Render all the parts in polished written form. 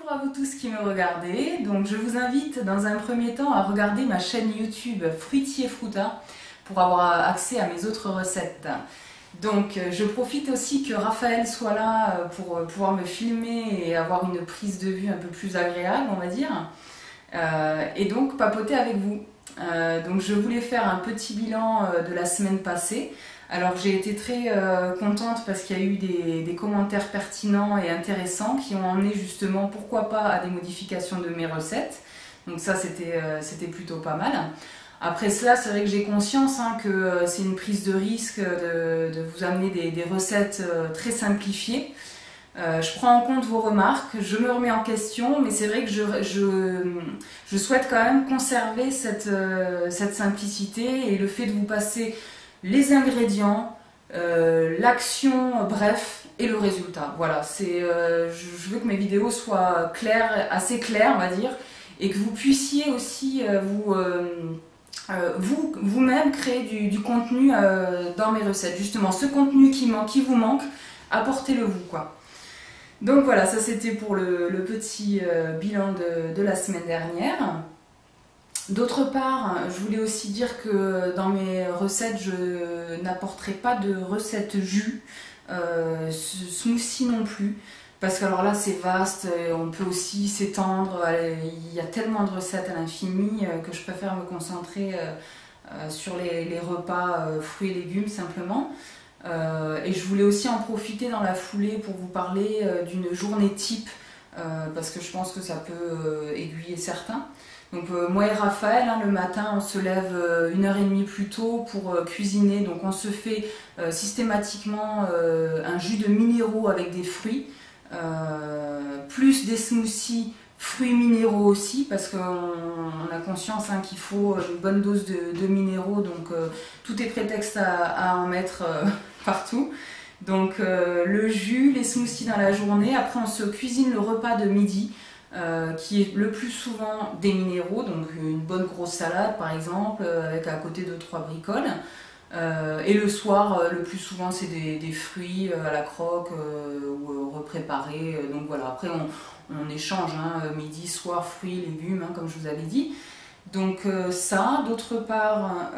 Bonjour à vous tous qui me regardez. Donc je vous invite dans un premier temps à regarder ma chaîne YouTube Fruitier Fruta pour avoir accès à mes autres recettes. Donc je profite aussi que Raphaël soit là pour pouvoir me filmer et avoir une prise de vue un peu plus agréable, on va dire, et donc papoter avec vous. Donc je voulais faire un petit bilan de la semaine passée. Alors j'ai été très contente parce qu'il y a eu des commentaires pertinents et intéressants qui ont emmené justement, pourquoi pas, à des modifications de mes recettes. Donc ça c'était plutôt pas mal. Après cela, c'est vrai que j'ai conscience que c'est une prise de risque de vous amener des recettes très simplifiées. Je prends en compte vos remarques, je me remets en question, mais c'est vrai que je souhaite quand même conserver cette simplicité et le fait de vous passer les ingrédients, l'action, bref, et le résultat. Voilà, je veux que mes vidéos soient claires, assez claires, on va dire, et que vous puissiez aussi vous-même créer du contenu dans mes recettes. Justement, ce contenu qui vous manque, apportez-le-vous, quoi. Donc voilà, ça c'était pour le petit bilan de la semaine dernière. D'autre part, je voulais aussi dire que dans mes recettes, je n'apporterai pas de recette jus, smoothie non plus, parce que alors là c'est vaste, on peut aussi s'étendre, il y a tellement de recettes à l'infini que je préfère me concentrer sur les repas fruits et légumes simplement. Et je voulais aussi en profiter dans la foulée pour vous parler d'une journée type, parce que je pense que ça peut aiguiller certains. Donc moi et Raphaël, le matin, on se lève 1h30 plus tôt pour cuisiner. Donc on se fait systématiquement un jus de minéraux avec des fruits, plus des smoothies fruits minéraux aussi, parce qu'on a conscience qu'il faut une bonne dose de minéraux. Donc tout est prétexte à en mettre partout. Donc le jus, les smoothies dans la journée. Après on se cuisine le repas de midi. Qui est le plus souvent des minéraux, donc une bonne grosse salade par exemple, avec à côté 2-3 bricoles. Et le soir, le plus souvent c'est des fruits à la croque ou repréparés. Donc voilà, après on échange, midi, soir, fruits, légumes, comme je vous avais dit. Donc ça, d'autre part,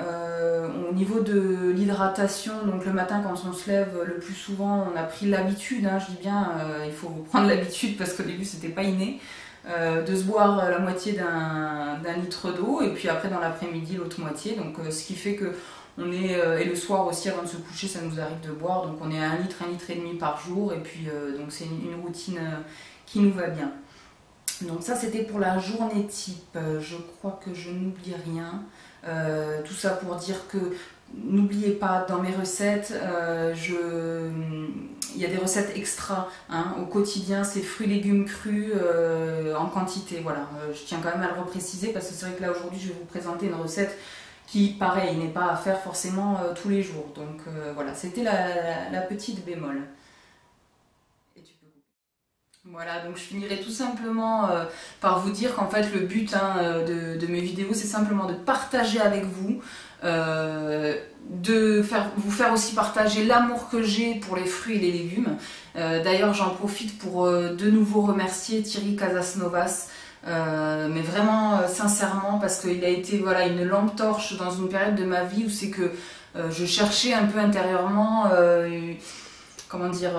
au niveau de l'hydratation, donc le matin quand on se lève, le plus souvent on a pris l'habitude, je dis bien, il faut prendre l'habitude parce qu'au début c'était pas inné, de se boire la moitié d'un litre d'eau et puis après dans l'après-midi l'autre moitié, donc ce qui fait que on est, et le soir aussi avant de se coucher ça nous arrive de boire, donc on est à 1 litre, 1 litre et demi par jour, et puis donc c'est une routine qui nous va bien. Donc ça c'était pour la journée type, je crois que je n'oublie rien, tout ça pour dire que n'oubliez pas, dans mes recettes, il y a des recettes extra, au quotidien, c'est fruits, légumes crus en quantité, voilà, je tiens quand même à le repréciser parce que c'est vrai que là aujourd'hui je vais vous présenter une recette qui, pareil, n'est pas à faire forcément tous les jours, donc voilà, c'était la petite bémol. Voilà, donc je finirai tout simplement par vous dire qu'en fait le but de mes vidéos c'est simplement de partager avec vous, vous faire aussi partager l'amour que j'ai pour les fruits et les légumes. D'ailleurs j'en profite pour de nouveau remercier Thierry Casasnovas, mais vraiment sincèrement, parce qu'il a été une lampe torche dans une période de ma vie où c'est que je cherchais un peu intérieurement, comment dire,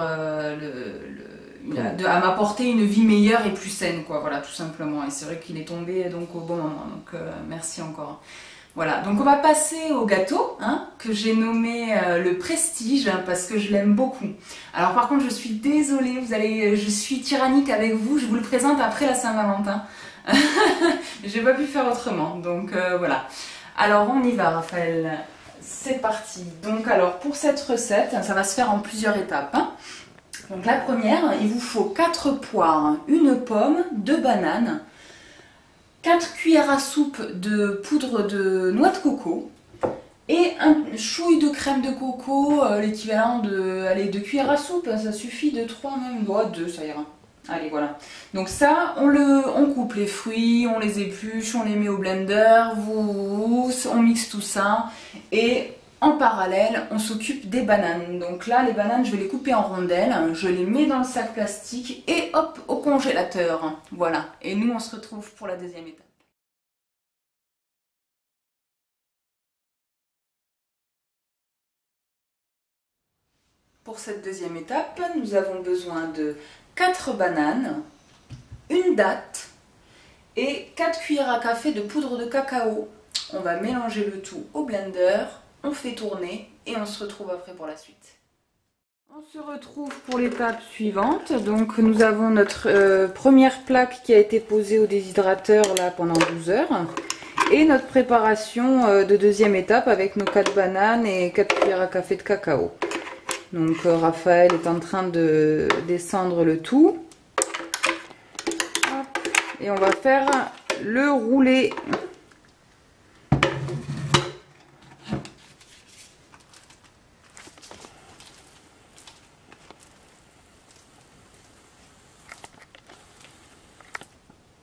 à m'apporter une vie meilleure et plus saine, quoi, voilà, tout simplement. Et c'est vrai qu'il est tombé donc au bon moment, donc merci encore. Voilà, donc on va passer au gâteau, que j'ai nommé le Prestige, parce que je l'aime beaucoup. Alors par contre je suis désolée, je suis tyrannique avec vous, je vous le présente après la Saint-Valentin. J'ai pas pu faire autrement, donc voilà. Alors on y va, Raphaël, c'est parti. Donc alors pour cette recette, ça va se faire en plusieurs étapes. Donc la première, il vous faut 4 poires, 1 pomme, 2 bananes, 4 cuillères à soupe de poudre de noix de coco et un chouille de crème de coco, l'équivalent de 2 cuillères à soupe, ça suffit, de 3 même, 2 ça ira. Allez, voilà. Donc ça, on coupe les fruits, on les épluche, on les met au blender, on mixe tout ça et en parallèle, on s'occupe des bananes. Donc là, les bananes, je vais les couper en rondelles, je les mets dans le sac plastique et hop, au congélateur. Voilà. Et nous, on se retrouve pour la deuxième étape. Pour cette deuxième étape, nous avons besoin de 4 bananes, une date et 4 cuillères à café de poudre de cacao. On va mélanger le tout au blender, on fait tourner et on se retrouve après pour la suite. On se retrouve pour l'étape suivante. Donc nous avons notre première plaque qui a été posée au déshydrateur là pendant 12 heures. Et notre préparation de deuxième étape avec nos 4 bananes et 4 cuillères à café de cacao. Donc Raphaël est en train de descendre le tout. Hop. Et on va faire le roulé.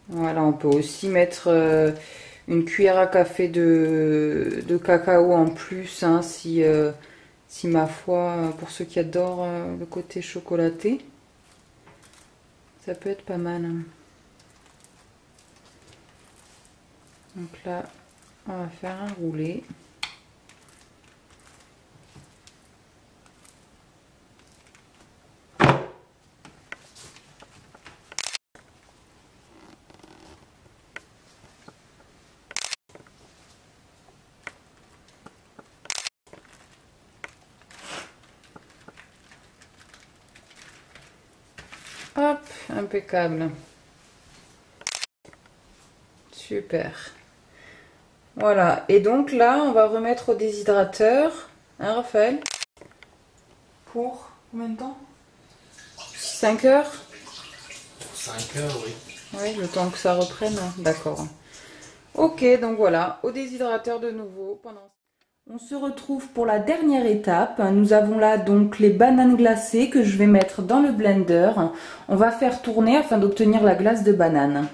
Voilà, on peut aussi mettre une cuillère à café de cacao en plus, hein, si ma foi, pour ceux qui adorent le côté chocolaté, ça peut être pas mal. Hein. Donc là, on va faire un roulé. Hop, impeccable. Super. Voilà, et donc là, on va remettre au déshydrateur, hein Raphaël? Pour combien de temps? 5 heures? 5 heures, oui. Oui, le temps que ça reprenne, d'accord. Ok, donc voilà, au déshydrateur de nouveau. On se retrouve pour la dernière étape. Nous avons là donc les bananes glacées que je vais mettre dans le blender. On va faire tourner afin d'obtenir la glace de banane.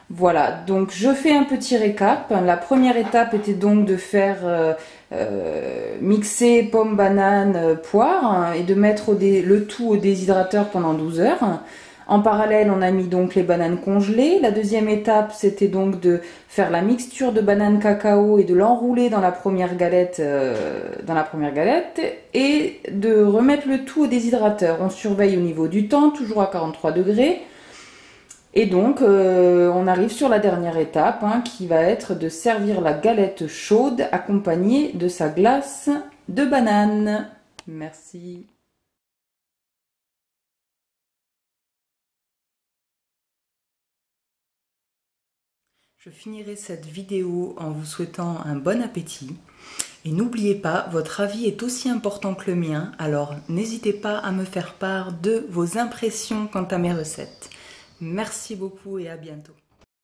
Voilà, donc je fais un petit récap. La première étape était donc de faire mixer pomme, banane, poire et de mettre le tout au déshydrateur pendant 12 heures. En parallèle, on a mis donc les bananes congelées. La deuxième étape, c'était donc de faire la mixture de banane cacao et de l'enrouler dans la première galette, et de remettre le tout au déshydrateur. On surveille au niveau du temps, toujours à 43 degrés. Et donc, on arrive sur la dernière étape, hein, qui va être de servir la galette chaude accompagnée de sa glace de banane. Merci. Je finirai cette vidéo en vous souhaitant un bon appétit. Et n'oubliez pas, votre avis est aussi important que le mien, alors n'hésitez pas à me faire part de vos impressions quant à mes recettes. Merci beaucoup et à bientôt.